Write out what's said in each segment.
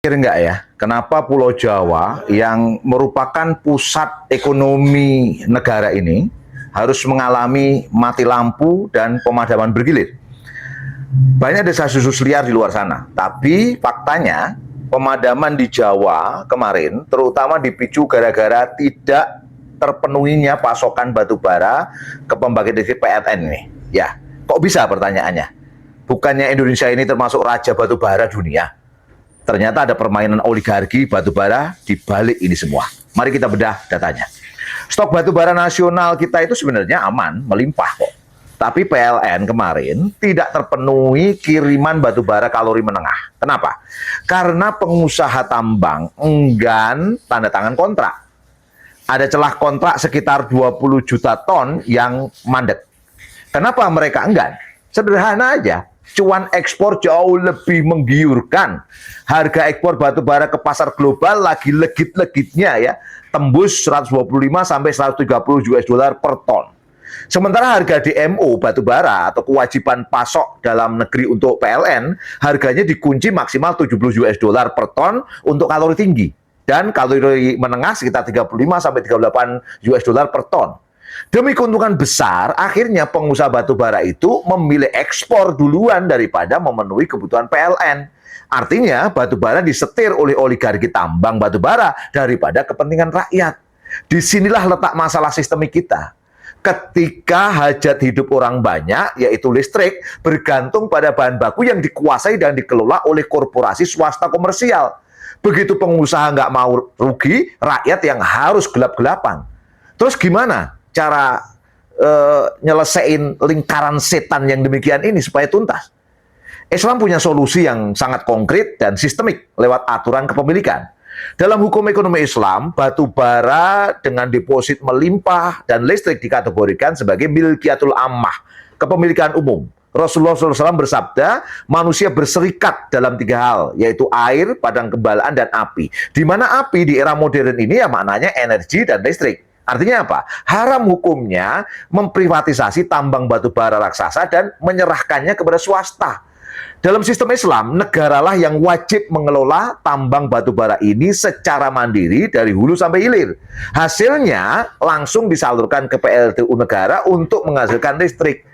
Pikir nggak ya, kenapa Pulau Jawa yang merupakan pusat ekonomi negara ini harus mengalami mati lampu dan pemadaman bergilir? Banyak desa susus liar di luar sana, tapi faktanya pemadaman di Jawa kemarin terutama dipicu gara-gara tidak terpenuhinya pasokan batu bara ke pembangkit listrik PLN ini. Ya, kok bisa pertanyaannya? Bukannya Indonesia ini termasuk raja batu bara dunia? Ternyata ada permainan oligarki batubara di balik ini semua. Mari kita bedah datanya. Stok batubara nasional kita itu sebenarnya aman, melimpah kok. Tapi PLN kemarin tidak terpenuhi kiriman batubara kalori menengah. Kenapa? Karena pengusaha tambang enggan tanda tangan kontrak. Ada celah kontrak sekitar 20 juta ton yang mandek. Kenapa mereka enggan? Sederhana aja. Cuan ekspor jauh lebih menggiurkan. Harga ekspor batu bara ke pasar global lagi legit-legitnya ya, tembus 125 sampai 130 US dollar per ton. Sementara harga DMO batu bara atau kewajiban pasok dalam negeri untuk PLN harganya dikunci maksimal 70 US dollar per ton untuk kalori tinggi dan kalori menengah sekitar 35 sampai 38 US dollar per ton. Demi keuntungan besar, akhirnya pengusaha batubara itu memilih ekspor duluan daripada memenuhi kebutuhan PLN. Artinya batubara disetir oleh oligarki tambang batubara daripada kepentingan rakyat. Disinilah letak masalah sistemik kita. Ketika hajat hidup orang banyak, yaitu listrik, bergantung pada bahan baku yang dikuasai dan dikelola oleh korporasi swasta komersial. Begitu pengusaha nggak mau rugi, rakyat yang harus gelap-gelapan. Terus gimana cara nyelesain lingkaran setan yang demikian ini supaya tuntas? Islam punya solusi yang sangat konkret dan sistemik lewat aturan kepemilikan. Dalam hukum ekonomi Islam, batu bara dengan deposit melimpah dan listrik dikategorikan sebagai milkiyatul ammah, kepemilikan umum. Rasulullah SAW bersabda, manusia berserikat dalam 3 hal, yaitu air, padang gembalaan, dan api. Di mana api di era modern ini ya maknanya energi dan listrik. Artinya apa? Haram hukumnya memprivatisasi tambang batu bara raksasa dan menyerahkannya kepada swasta. Dalam sistem Islam, negaralah yang wajib mengelola tambang batu bara ini secara mandiri dari hulu sampai hilir. Hasilnya langsung disalurkan ke PLTU negara untuk menghasilkan listrik.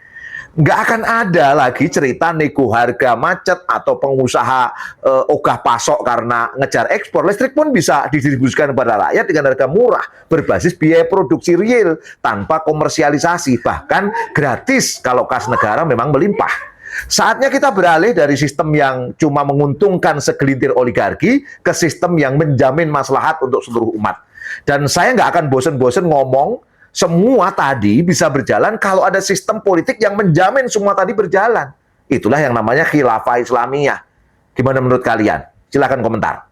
Nggak akan ada lagi cerita nego harga macet atau pengusaha ogah pasok karena ngejar ekspor. Listrik pun bisa didistribusikan kepada rakyat dengan harga murah berbasis biaya produksi real tanpa komersialisasi, bahkan gratis kalau kas negara memang melimpah. Saatnya kita beralih dari sistem yang cuma menguntungkan segelintir oligarki ke sistem yang menjamin maslahat untuk seluruh umat. Dan saya nggak akan bosen-bosen ngomong semua tadi bisa berjalan kalau ada sistem politik yang menjamin semua tadi berjalan. Itulah yang namanya khilafah Islamiyah. Gimana menurut kalian? Silahkan komentar.